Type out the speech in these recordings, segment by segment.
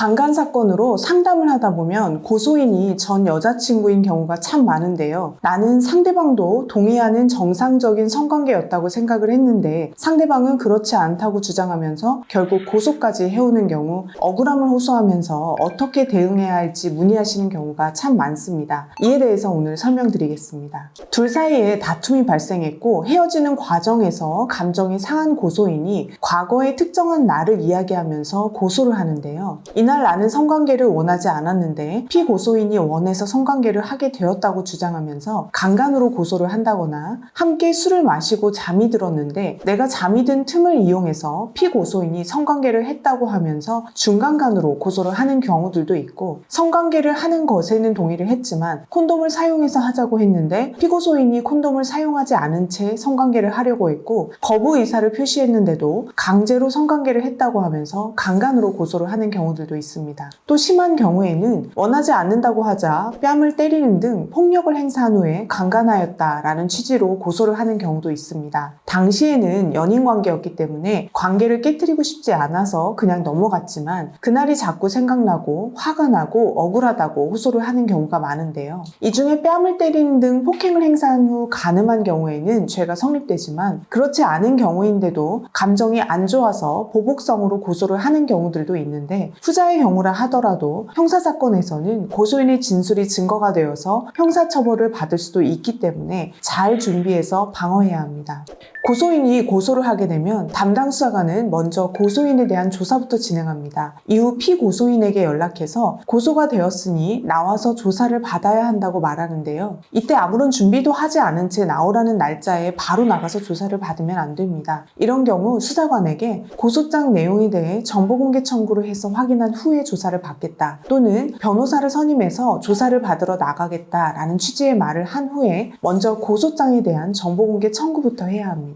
강간 사건으로 상담을 하다 보면 고소인이 전 여자친구인 경우가 참 많은데요. 나는 상대방도 동의하는 정상적인 성관계였다고 생각을 했는데 상대방은 그렇지 않다고 주장하면서 결국 고소까지 해오는 경우, 억울함을 호소하면서 어떻게 대응해야 할지 문의하시는 경우가 참 많습니다. 이에 대해서 오늘 설명드리겠습니다. 둘 사이에 다툼이 발생했고 헤어지는 과정에서 감정이 상한 고소인이 과거의 특정한 나를 이야기하면서 고소를 하는데요. 이날 나는 성관계를 원하지 않았는데 피고소인이 원해서 성관계를 하게 되었다고 주장하면서 강간으로 고소를 한다거나, 함께 술을 마시고 잠이 들었는데 내가 잠이 든 틈을 이용해서 피고소인이 성관계를 했다고 하면서 중간간으로 고소를 하는 경우들도 있고, 성관계를 하는 것에는 동의를 했지만 콘돔을 사용해서 하자고 했는데 피고소인이 콘돔을 사용하지 않은 채 성관계를 하려고 했고 거부 의사를 표시했는데도 강제로 성관계를 했다고 하면서 강간으로 고소를 하는 경우들도 있습니다. 또 심한 경우에는 원하지 않는다고 하자 뺨을 때리는 등 폭력을 행사한 후에 강간하였다라는 취지로 고소를 하는 경우도 있습니다. 당시에는 연인 관계였기 때문에 관계를 깨트리고 싶지 않아서 그냥 넘어갔지만 그날이 자꾸 생각나고 화가 나고 억울하다고 호소를 하는 경우가 많은데요. 이 중에 뺨을 때리는 등 폭행을 행사한 후 간음한 경우에는 죄가 성립되지만, 그렇지 않은 경우인데도 감정이 안 좋아서 보복성으로 고소를 하는 경우들도 있는데, 후자의 경우라 하더라도 형사사건에서는 고소인의 진술이 증거가 되어서 형사처벌을 받을 수도 있기 때문에 잘 준비해서 방어해야 합니다. 고소인이 고소를 하게 되면 담당 수사관은 먼저 고소인에 대한 조사부터 진행합니다. 이후 피고소인에게 연락해서 고소가 되었으니 나와서 조사를 받아야 한다고 말하는데요. 이때 아무런 준비도 하지 않은 채 나오라는 날짜에 바로 나가서 조사를 받으면 안 됩니다. 이런 경우 수사관에게 고소장 내용에 대해 정보공개 청구를 해서 확인한 후에 조사를 받겠다, 또는 변호사를 선임해서 조사를 받으러 나가겠다라는 취지의 말을 한 후에 먼저 고소장에 대한 정보공개 청구부터 해야 합니다.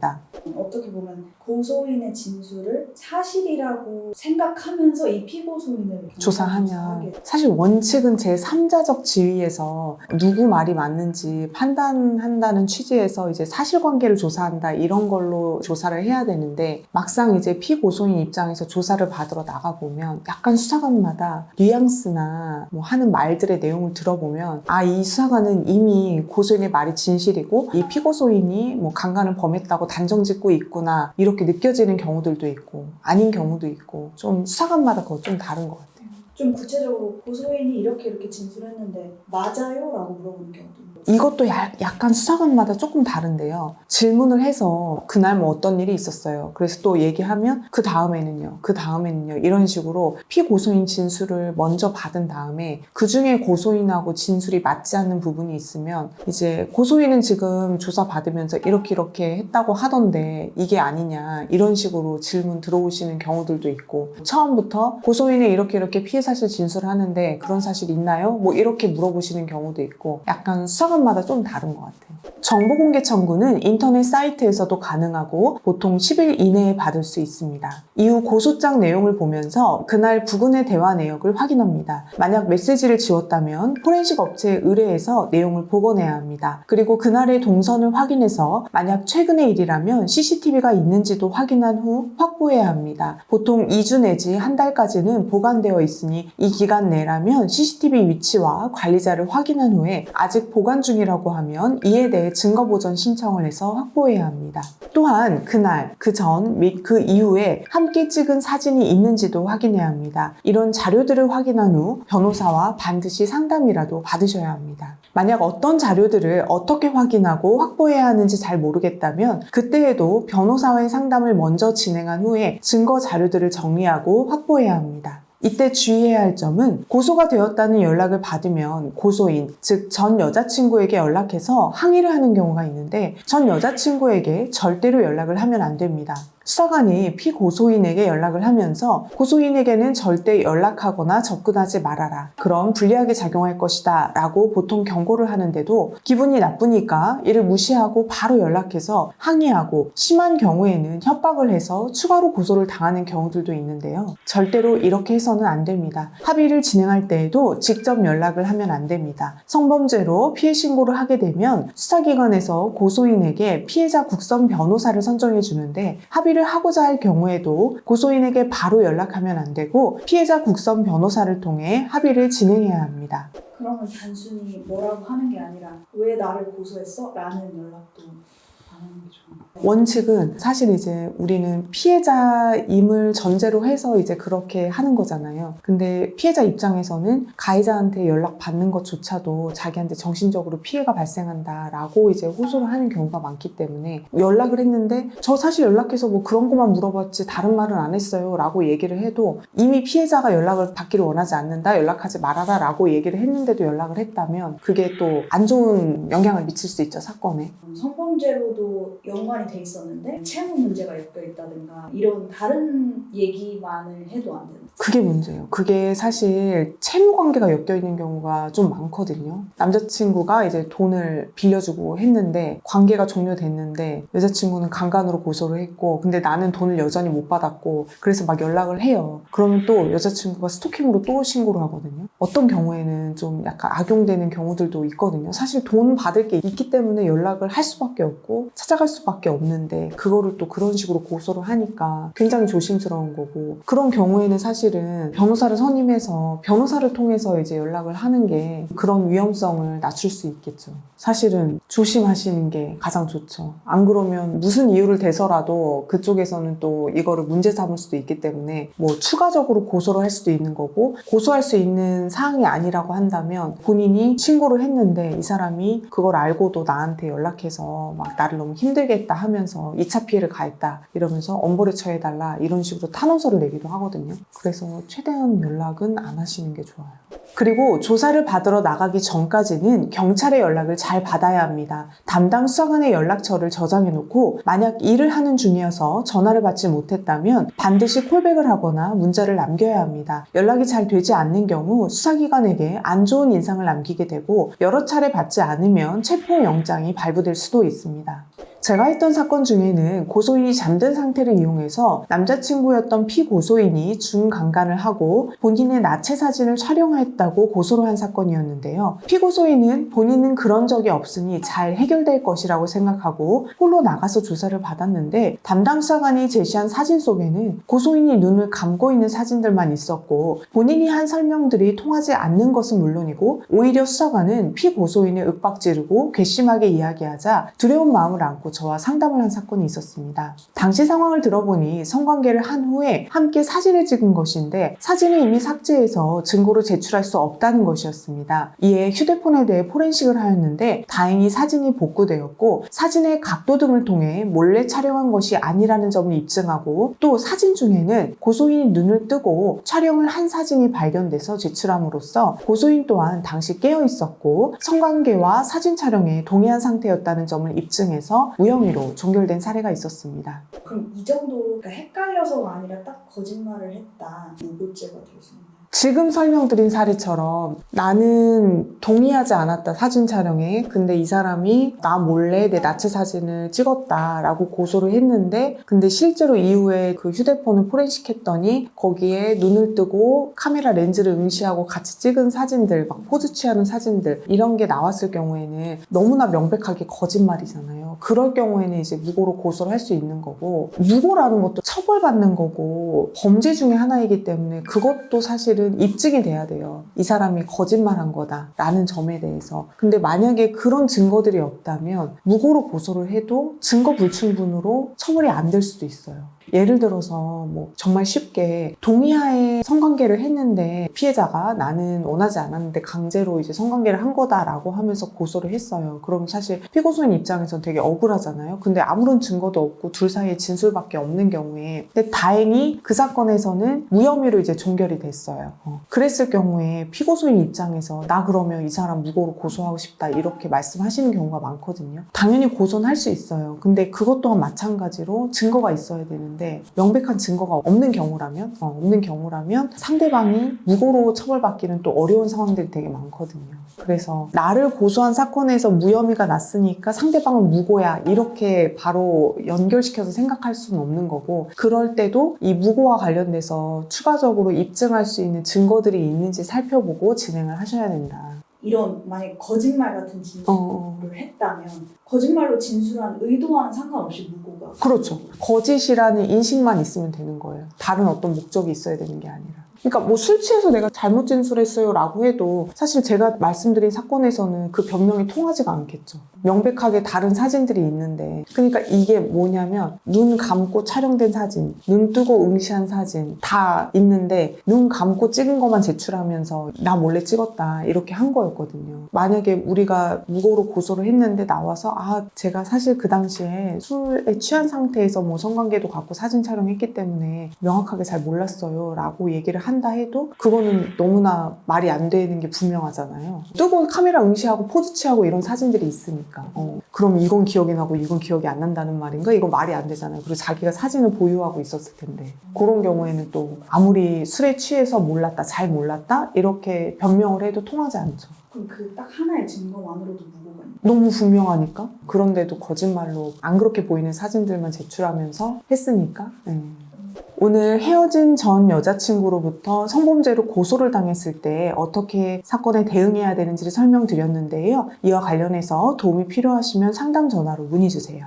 어떻게 보면 고소인의 진술을 사실이라고 생각하면서 이 피고소인을 조사하면, 사실 원칙은 제3자적 지위에서 누구 말이 맞는지 판단한다는 취지에서 이제 사실관계를 조사한다, 이런 걸로 조사를 해야 되는데, 막상 이제 피고소인 입장에서 조사를 받으러 나가보면 약간 수사관마다 뉘앙스나 뭐 하는 말들의 내용을 들어보면, 아, 이 수사관은 이미 고소인의 말이 진실이고 이 피고소인이 뭐 강간을 범했다고 단정짓고 있구나, 이렇게 느껴지는 경우들도 있고 아닌 경우도 있고, 좀 수사관마다 그거 좀 다른 것 같아요. 좀 구체적으로 고소인이 이렇게 진술했는데 맞아요? 라고 물어보는 경우도 있고. 이것도 약간 수사관마다 조금 다른데요. 질문을 해서 그날 뭐 어떤 일이 있었어요, 그래서 또 얘기하면 그 다음에는요 이런 식으로 피고소인 진술을 먼저 받은 다음에 그 중에 고소인하고 진술이 맞지 않는 부분이 있으면 이제 고소인은 지금 조사 받으면서 이렇게 했다고 하던데 이게 아니냐, 이런 식으로 질문 들어오시는 경우들도 있고, 처음부터 고소인이 이렇게 피해 사실 진술을 하는데 그런 사실 있나요? 뭐 이렇게 물어보시는 경우도 있고, 약간 수사관마다 좀 다른 것 같아요. 정보공개 청구는 인터넷 사이트에서도 가능하고 보통 10일 이내에 받을 수 있습니다. 이후 고소장 내용을 보면서 그날 부근의 대화 내역을 확인합니다. 만약 메시지를 지웠다면 포렌식 업체에 의뢰해서 내용을 복원해야 합니다. 그리고 그날의 동선을 확인해서 만약 최근의 일이라면 CCTV가 있는지도 확인한 후 확보해야 합니다. 보통 2주 내지 한 달까지는 보관되어 있으니 이 기간 내라면 CCTV 위치와 관리자를 확인한 후에 아직 보관 중이라고 하면 이에 대해 증거보전 신청을 해서 확보해야 합니다. 또한 그날, 그 전 및 그 이후에 함께 찍은 사진이 있는지도 확인해야 합니다. 이런 자료들을 확인한 후 변호사와 반드시 상담이라도 받으셔야 합니다. 만약 어떤 자료들을 어떻게 확인하고 확보해야 하는지 잘 모르겠다면 그때에도 변호사와의 상담을 먼저 진행한 후에 증거 자료들을 정리하고 확보해야 합니다. 이때 주의해야 할 점은, 고소가 되었다는 연락을 받으면 고소인, 즉 전 여자친구에게 연락해서 항의를 하는 경우가 있는데, 전 여자친구에게 절대로 연락을 하면 안 됩니다. 수사관이 피고소인에게 연락을 하면서 고소인에게는 절대 연락하거나 접근하지 말아라, 그럼 불리하게 작용할 것이다 라고 보통 경고를 하는데도 기분이 나쁘니까 이를 무시하고 바로 연락해서 항의하고, 심한 경우에는 협박을 해서 추가로 고소를 당하는 경우들도 있는데요. 절대로 이렇게 해서는 안 됩니다. 합의를 진행할 때에도 직접 연락을 하면 안 됩니다. 성범죄로 피해 신고를 하게 되면 수사기관에서 고소인에게 피해자 국선 변호사를 선정해 주는데, 합의를 합의를 하고자 할 경우에도 고소인에게 바로 연락하면 안 되고 피해자 국선 변호사를 통해 합의를 진행해야 합니다. 그러면 단순히 뭐라고 하는 게 아니라 왜 나를 고소했어? 라는 연락도 안 하는 게 좋은 거예요. 원칙은 사실 이제 우리는 피해자임을 전제로 해서 이제 그렇게 하는 거잖아요. 근데 피해자 입장에서는 가해자한테 연락 받는 것조차도 자기한테 정신적으로 피해가 발생한다라고 이제 호소를 하는 경우가 많기 때문에 연락을 했는데 저 사실 연락해서 뭐 그런 것만 물어봤지 다른 말은 안 했어요 라고 얘기를 해도 이미 피해자가 연락을 받기를 원하지 않는다, 연락하지 말아라 라고 얘기를 했는데도 연락을 했다면 그게 또 안 좋은 영향을 미칠 수 있죠, 사건에. 성범죄로도 연관이 돼 있었는데 채무 문제가 엮여 있다든가 이런 다른 얘기만을 해도 안 된다. 그게 문제예요. 그게 사실 채무 관계가 엮여 있는 경우가 좀 많거든요. 남자친구가 이제 돈을 빌려주고 했는데 관계가 종료됐는데 여자친구는 강간으로 고소를 했고 근데 나는 돈을 여전히 못 받았고 그래서 막 연락을 해요. 그러면 또 여자친구가 스토킹으로 또 신고를 하거든요. 어떤 경우에는 좀 약간 악용되는 경우들도 있거든요. 사실 돈 받을 게 있기 때문에 연락을 할 수밖에 없고 찾아갈 수밖에 없는데 그거를 또 그런 식으로 고소를 하니까 굉장히 조심스러운 거고, 그런 경우에는 사실은 변호사를 선임해서 변호사를 통해서 이제 연락을 하는 게 그런 위험성을 낮출 수 있겠죠. 사실은 조심하시는 게 가장 좋죠. 안 그러면 무슨 이유를 대서라도 그쪽에서는 또 이거를 문제 삼을 수도 있기 때문에 뭐 추가적으로 고소를 할 수도 있는 거고, 고소할 수 있는 사항이 아니라고 한다면 본인이 신고를 했는데 이 사람이 그걸 알고도 나한테 연락해서 막 나를 너무 힘들게 했다 하면서 2차 피해를 가했다 이러면서 엄벌에 처해달라 이런 식으로 탄원서를 내기도 하거든요. 그래서 최대한 연락은 안 하시는 게 좋아요. 그리고 조사를 받으러 나가기 전까지는 경찰의 연락을 잘 받아야 합니다. 담당 수사관의 연락처를 저장해 놓고 만약 일을 하는 중이어서 전화를 받지 못했다면 반드시 콜백을 하거나 문자를 남겨야 합니다. 연락이 잘 되지 않는 경우 수사기관에게 안 좋은 인상을 남기게 되고 여러 차례 받지 않으면 체포영장이 발부될 수도 있습니다. 제가 했던 사건 중에는 고소인이 잠든 상태를 이용해서 남자친구였던 피고소인이 중강간을 하고 본인의 나체 사진을 촬영했다고 고소를 한 사건이었는데요. 피고소인은 본인은 그런 적이 없으니 잘 해결될 것이라고 생각하고 홀로 나가서 조사를 받았는데 담당 수사관이 제시한 사진 속에는 고소인이 눈을 감고 있는 사진들만 있었고 본인이 한 설명들이 통하지 않는 것은 물론이고 오히려 수사관은 피고소인을 윽박지르고 괘씸하게 이야기하자 두려운 마음을 안고 저와 상담을 한 사건이 있었습니다. 당시 상황을 들어보니 성관계를 한 후에 함께 사진을 찍은 것인데 사진을 이미 삭제해서 증거로 제출할 수 없다는 것이었습니다. 이에 휴대폰에 대해 포렌식을 하였는데 다행히 사진이 복구되었고 사진의 각도 등을 통해 몰래 촬영한 것이 아니라는 점을 입증하고 또 사진 중에는 고소인이 눈을 뜨고 촬영을 한 사진이 발견돼서 제출함으로써 고소인 또한 당시 깨어 있었고 성관계와 사진 촬영에 동의한 상태였다는 점을 입증해서 무혐의로 종결된 사례가 있었습니다. 그럼 이 정도 그러니까 헷갈려서가 아니라 딱 거짓말을 했다. 무고죄가 될 수 있나요? 지금 설명드린 사례처럼 나는 동의하지 않았다 사진 촬영에, 근데 이 사람이 나 몰래 내 나체 사진을 찍었다라고 고소를 했는데 근데 실제로 이후에 그 휴대폰을 포렌식했더니 거기에 눈을 뜨고 카메라 렌즈를 응시하고 같이 찍은 사진들, 막 포즈 취하는 사진들 이런 게 나왔을 경우에는 너무나 명백하게 거짓말이잖아요. 그럴 경우에는 이제 무고로 고소를 할 수 있는 거고, 무고라는 것도 처벌받는 거고 범죄 중에 하나이기 때문에 그것도 사실은 입증이 돼야 돼요. 이 사람이 거짓말한 거다라는 점에 대해서. 근데 만약에 그런 증거들이 없다면 무고로 고소를 해도 증거 불충분으로 처벌이 안 될 수도 있어요. 예를 들어서 뭐 정말 쉽게 동의하에 성관계를 했는데 피해자가 나는 원하지 않았는데 강제로 이제 성관계를 한 거다라고 하면서 고소를 했어요. 그럼 사실 피고소인 입장에서는 되게 억울하잖아요. 근데 아무런 증거도 없고 둘 사이에 진술밖에 없는 경우에, 근데 다행히 그 사건에서는 무혐의로 이제 종결이 됐어요. 그랬을 경우에 피고소인 입장에서 나 그러면 이 사람 무고로 고소하고 싶다 이렇게 말씀하시는 경우가 많거든요. 당연히 고소는 할 수 있어요. 근데 그것 또한 마찬가지로 증거가 있어야 되는데 명백한 증거가 없는 경우라면 상대방이 무고로 처벌받기는 또 어려운 상황들이 되게 많거든요. 그래서 나를 고소한 사건에서 무혐의가 났으니까 상대방은 무고야 이렇게 바로 연결시켜서 생각할 수는 없는 거고, 그럴 때도 이 무고와 관련돼서 추가적으로 입증할 수 있는 증거들이 있는지 살펴보고 진행을 하셔야 된다. 이런 만약 거짓말 같은 진술을 했다면 거짓말로 진술한 의도와는 상관없이 무고가. 그렇죠. 거짓이라는 인식만 있으면 되는 거예요. 다른 어떤 목적이 있어야 되는 게 아니라. 그러니까 뭐 술 취해서 내가 잘못 진술했어요 라고 해도 사실 제가 말씀드린 사건에서는 그 변명이 통하지가 않겠죠. 명백하게 다른 사진들이 있는데, 그러니까 이게 뭐냐면 눈 감고 촬영된 사진, 눈 뜨고 응시한 사진 다 있는데 눈 감고 찍은 것만 제출하면서 나 몰래 찍었다 이렇게 한 거였거든요. 만약에 우리가 무고로 고소를 했는데 나와서 제가 사실 그 당시에 술에 취한 상태에서 뭐 성관계도 갖고 사진 촬영했기 때문에 명확하게 잘 몰랐어요 라고 얘기를 한다 해도 그거는 너무나 말이 안 되는 게 분명하잖아요. 뜨고 카메라 응시하고 포즈 취하고 이런 사진들이 있으니까 그럼 이건 기억이 나고 이건 기억이 안 난다는 말인가? 이거 말이 안 되잖아요. 그리고 자기가 사진을 보유하고 있었을 텐데 그런 경우에는 또 아무리 술에 취해서 몰랐다, 잘 몰랐다 이렇게 변명을 해도 통하지 않죠. 그럼 그 딱 하나의 증거만으로도 무고가 있는. 너무 분명하니까. 그런데도 거짓말로 안 그렇게 보이는 사진들만 제출하면서 했으니까. 오늘 헤어진 전 여자친구로부터 성범죄로 고소를 당했을 때 어떻게 사건에 대응해야 되는지를 설명드렸는데요. 이와 관련해서 도움이 필요하시면 상담 전화로 문의 주세요.